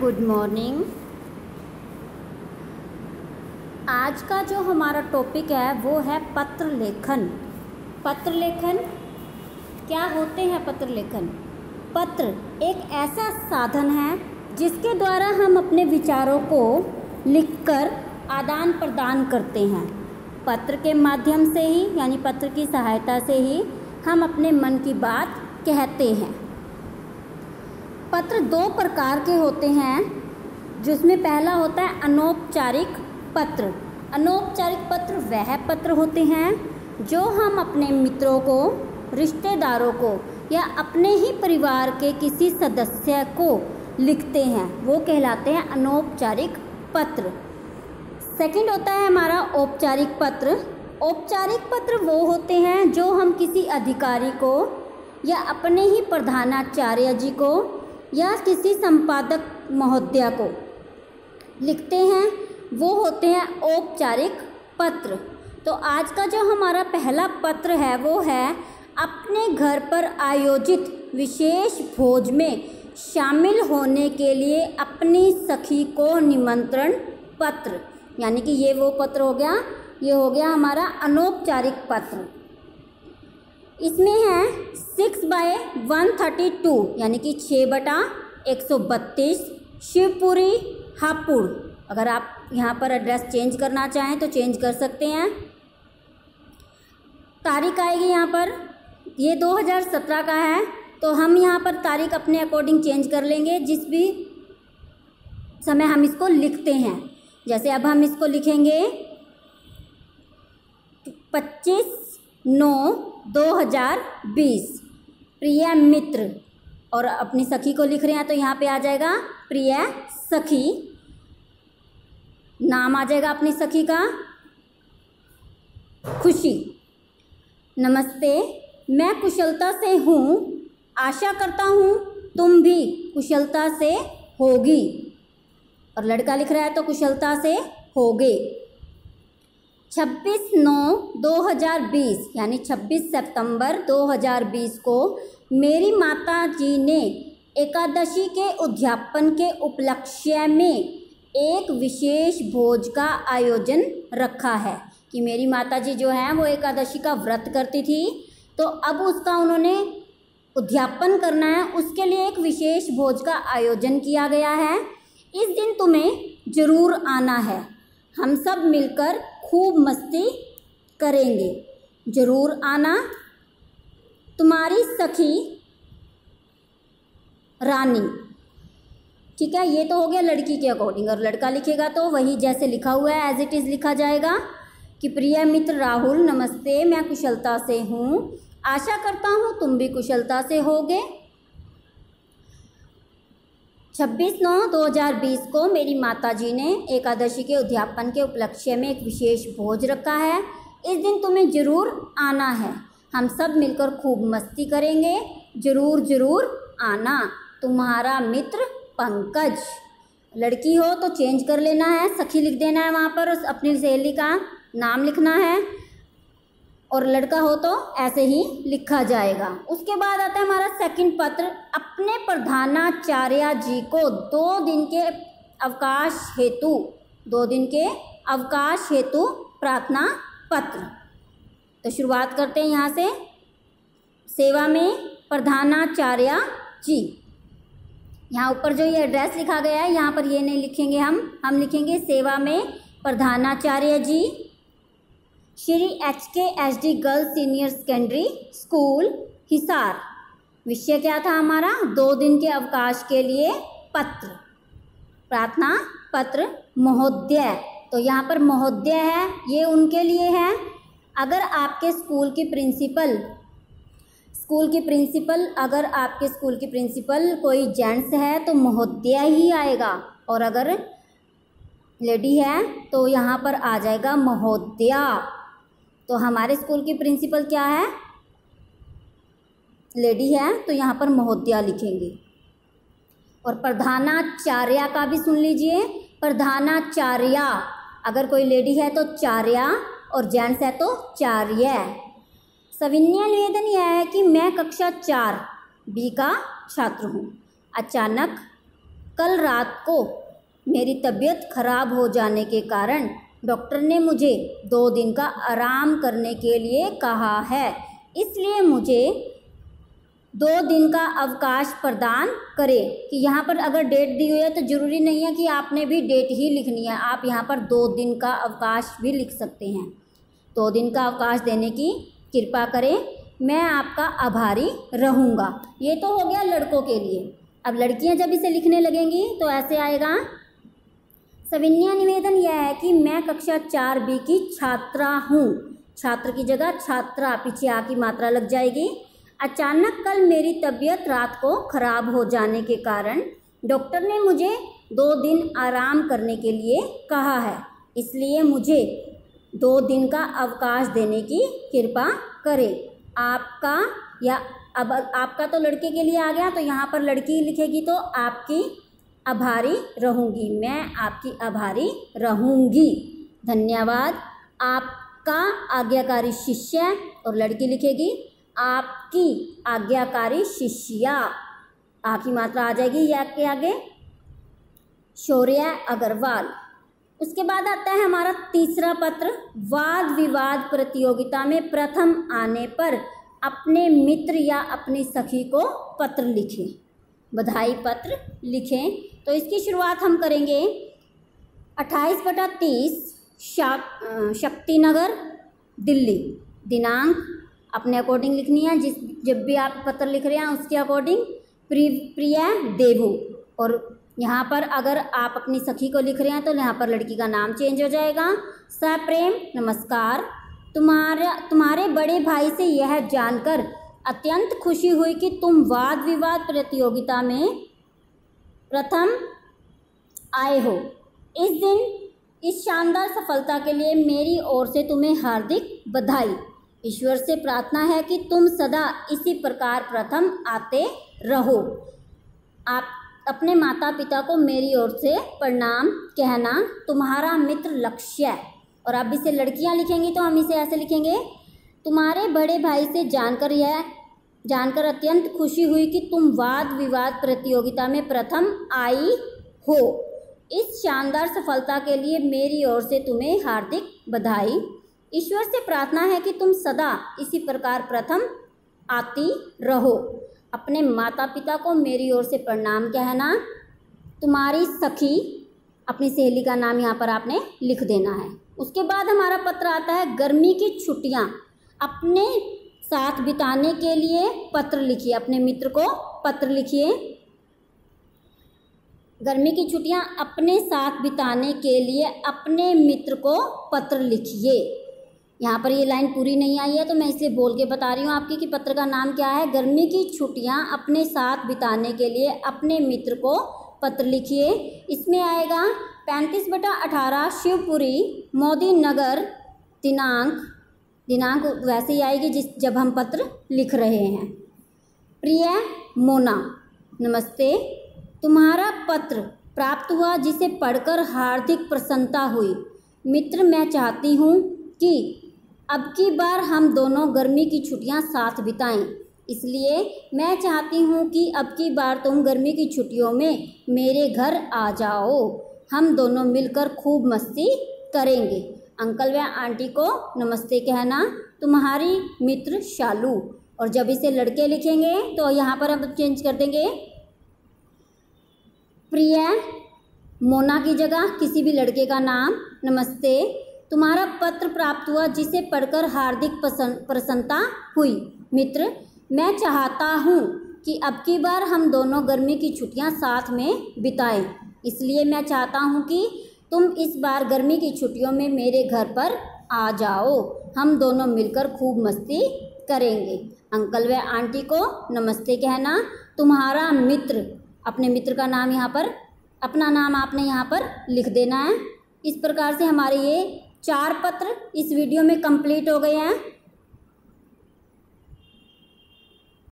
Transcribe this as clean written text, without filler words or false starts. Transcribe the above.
Good morning. आज का जो हमारा टॉपिक है वो है पत्र लेखन। पत्र लेखन क्या होते हैं? पत्र लेखन, पत्र एक ऐसा साधन है जिसके द्वारा हम अपने विचारों को लिखकर आदान प्रदान करते हैं। पत्र के माध्यम से ही यानी पत्र की सहायता से ही हम अपने मन की बात कहते हैं। पत्र दो प्रकार के होते हैं, जिसमें पहला होता है अनौपचारिक पत्र। अनौपचारिक पत्र वह पत्र होते हैं जो हम अपने मित्रों को, रिश्तेदारों को या अपने ही परिवार के किसी सदस्य को लिखते हैं, वो कहलाते हैं अनौपचारिक पत्र। सेकंड होता है हमारा औपचारिक पत्र। औपचारिक पत्र वो होते हैं जो हम किसी अधिकारी को या अपने ही प्रधानाचार्य जी को या किसी संपादक महोदया को लिखते हैं, वो होते हैं औपचारिक पत्र। तो आज का जो हमारा पहला पत्र है वो है अपने घर पर आयोजित विशेष भोज में शामिल होने के लिए अपनी सखी को निमंत्रण पत्र, यानी कि ये वो पत्र हो गया, ये हो गया हमारा अनौपचारिक पत्र। इसमें है 6/132 यानी कि 6/132 शिवपुरी हापुड़। अगर आप यहाँ पर एड्रेस चेंज करना चाहें तो चेंज कर सकते हैं। तारीख आएगी यहाँ पर, ये 2017 का है, तो हम यहाँ पर तारीख अपने अकॉर्डिंग चेंज कर लेंगे जिस भी समय हम इसको लिखते हैं। जैसे अब हम इसको लिखेंगे 25/9/2020 प्रिय मित्र, और अपनी सखी को लिख रहे हैं तो यहाँ पे आ जाएगा प्रिय सखी, नाम आ जाएगा अपनी सखी का खुशी। नमस्ते, मैं कुशलता से हूँ, आशा करता हूँ तुम भी कुशलता से होगी, और लड़का लिख रहा है तो कुशलता से होगे। 26/9/2020 यानी 26 सितंबर 2020 को मेरी माता जी ने एकादशी के उद्यापन के उपलक्ष्य में एक विशेष भोज का आयोजन रखा है। कि मेरी माता जी जो हैं वो एकादशी का व्रत करती थी, तो अब उसका उन्होंने उद्यापन करना है, उसके लिए एक विशेष भोज का आयोजन किया गया है। इस दिन तुम्हें ज़रूर आना है, हम सब मिलकर खूब मस्ती करेंगे, ज़रूर आना। तुम्हारी सखी रानी। ठीक है, ये तो हो गया लड़की के अकॉर्डिंग, और लड़का लिखेगा तो वही जैसे लिखा हुआ है एज इट इज़ लिखा जाएगा कि प्रिय मित्र राहुल, नमस्ते, मैं कुशलता से हूँ, आशा करता हूँ तुम भी कुशलता से होगे। 26/9/2020 को मेरी माताजी ने एकादशी के उद्यापन के उपलक्ष्य में एक विशेष भोज रखा है। इस दिन तुम्हें ज़रूर आना है, हम सब मिलकर खूब मस्ती करेंगे, ज़रूर ज़रूर आना। तुम्हारा मित्र पंकज। लड़की हो तो चेंज कर लेना है, सखी लिख देना है, वहाँ पर अपनी सहेली का नाम लिखना है, और लड़का हो तो ऐसे ही लिखा जाएगा। उसके बाद आता है हमारा सेकंड पत्र, अपने प्रधानाचार्य जी को 2 दिन के अवकाश हेतु प्रार्थना पत्र। तो शुरुआत करते हैं यहाँ से। सेवा में प्रधानाचार्य जी, यहाँ ऊपर जो ये एड्रेस लिखा गया है यहाँ पर ये नहीं लिखेंगे, हम लिखेंगे सेवा में प्रधानाचार्य जी, Shri HKSD girls senior secondary school Hisar. विषय क्या था हमारा? 2 दिन के अवकाश के लिए पत्र, प्रार्थना पत्र महोदय। तो यहाँ पर महोदय है, ये उनके लिए है। अगर आपके स्कूल की प्रिंसिपल अगर आपके स्कूल की प्रिंसिपल कोई जेंट्स है तो महोदय ही आएगा, और अगर लेडी है तो यहाँ पर आ जाएगा महोदया। तो हमारे स्कूल की प्रिंसिपल क्या है? लेडी है, तो यहाँ पर महोदया लिखेंगे। और प्रधानाचार्य का भी सुन लीजिए, प्रधानाचार्य अगर कोई लेडी है तो चार्या, और जेंट्स है तो चार्य। सविनय निवेदन यह है कि मैं कक्षा 4 बी का छात्र हूँ। अचानक कल रात को मेरी तबीयत खराब हो जाने के कारण डॉक्टर ने मुझे 2 दिन का आराम करने के लिए कहा है, इसलिए मुझे 2 दिन का अवकाश प्रदान करें। कि यहाँ पर अगर डेट दी हुई है तो ज़रूरी नहीं है कि आपने भी डेट ही लिखनी है, आप यहाँ पर 2 दिन का अवकाश भी लिख सकते हैं। 2 दिन का अवकाश देने की कृपा करें, मैं आपका आभारी रहूँगा। ये तो हो गया लड़कों के लिए। अब लड़कियाँ जब इसे लिखने लगेंगी तो ऐसे आएगा। सविन्या निवेदन यह है कि मैं कक्षा 4B की छात्रा हूँ। छात्र की जगह छात्रा, पीछे आ की मात्रा लग जाएगी। अचानक कल मेरी तबीयत रात को खराब हो जाने के कारण डॉक्टर ने मुझे 2 दिन आराम करने के लिए कहा है, इसलिए मुझे 2 दिन का अवकाश देने की कृपा करें। आपका, या अब आपका तो लड़के के लिए आ गया, तो यहाँ पर लड़की लिखेगी तो आपकी आभारी रहूँगी, मैं आपकी आभारी रहूँगी। धन्यवाद। आपका आज्ञाकारी शिष्य, और लड़की लिखेगी आपकी आज्ञाकारी शिष्या, आ की मात्रा आ जाएगी या के आगे। शौर्य अग्रवाल। उसके बाद आता है हमारा तीसरा पत्र। वाद विवाद प्रतियोगिता में प्रथम आने पर अपने मित्र या अपनी सखी को पत्र लिखें, बधाई पत्र लिखें। तो इसकी शुरुआत हम करेंगे 28/30 शक्तिनगर दिल्ली। दिनांक अपने अकॉर्डिंग लिखनी है, जब भी आप पत्र लिख रहे हैं उसके अकॉर्डिंग। प्रिय देवू, और यहाँ पर अगर आप अपनी सखी को लिख रहे हैं तो यहाँ पर लड़की का नाम चेंज हो जाएगा। सप्रेम नमस्कार। तुम्हारे बड़े भाई से यह जानकर अत्यंत खुशी हुई कि तुम वाद विवाद प्रतियोगिता में प्रथम आए हो। इस दिन इस शानदार सफलता के लिए मेरी ओर से तुम्हें हार्दिक बधाई। ईश्वर से प्रार्थना है कि तुम सदा इसी प्रकार प्रथम आते रहो। आप अपने माता पिता को मेरी ओर से प्रणाम कहना। तुम्हारा मित्र लक्ष्य। और अब इसे लड़कियां लिखेंगी तो हम इसे ऐसे लिखेंगे। तुम्हारे बड़े भाई से जानकर अत्यंत खुशी हुई कि तुम वाद विवाद प्रतियोगिता में प्रथम आई हो। इस शानदार सफलता के लिए मेरी ओर से तुम्हें हार्दिक बधाई। ईश्वर से प्रार्थना है कि तुम सदा इसी प्रकार प्रथम आती रहो। अपने माता पिता को मेरी ओर से प्रणाम कहना। तुम्हारी सखी, अपनी सहेली का नाम यहाँ पर आपने लिख देना है। उसके बाद हमारा पत्र आता है गर्मी की छुट्टियाँ अपने साथ बिताने के लिए पत्र लिखिए। अपने मित्र को पत्र लिखिए। गर्मी की छुट्टियां अपने साथ बिताने के लिए अपने मित्र को पत्र लिखिए। यहाँ पर ये लाइन पूरी नहीं आई है तो मैं इसलिए बोल के बता रही हूँ आपकी कि पत्र का नाम क्या है। गर्मी की छुट्टियां अपने साथ बिताने के लिए अपने मित्र को पत्र लिखिए। इसमें आएगा 35/18 शिवपुरी मोदी नगर। दिनांक वैसे ही आएगी जब हम पत्र लिख रहे हैं। प्रिय मोना, नमस्ते। तुम्हारा पत्र प्राप्त हुआ जिसे पढ़कर हार्दिक प्रसन्नता हुई। मित्र, मैं चाहती हूँ कि अब की बार हम दोनों गर्मी की छुट्टियाँ साथ बिताएं, इसलिए मैं चाहती हूँ कि अब की बार तुम गर्मी की छुट्टियों में मेरे घर आ जाओ। हम दोनों मिलकर खूब मस्ती करेंगे। अंकल व आंटी को नमस्ते कहना। तुम्हारी मित्र शालू। और जब इसे लड़के लिखेंगे तो यहाँ पर हम चेंज कर देंगे। प्रिय मोना की जगह किसी भी लड़के का नाम। नमस्ते, तुम्हारा पत्र प्राप्त हुआ जिसे पढ़कर हार्दिक प्रसन्नता हुई। मित्र, मैं चाहता हूँ कि अब की बार हम दोनों गर्मी की छुट्टियाँ साथ में बिताएं, इसलिए मैं चाहता हूँ कि तुम इस बार गर्मी की छुट्टियों में मेरे घर पर आ जाओ। हम दोनों मिलकर खूब मस्ती करेंगे। अंकल व आंटी को नमस्ते कहना। तुम्हारा मित्र, अपने मित्र का नाम यहाँ पर, अपना नाम आपने यहाँ पर लिख देना है। इस प्रकार से हमारे ये 4 पत्र इस वीडियो में कंप्लीट हो गए हैं।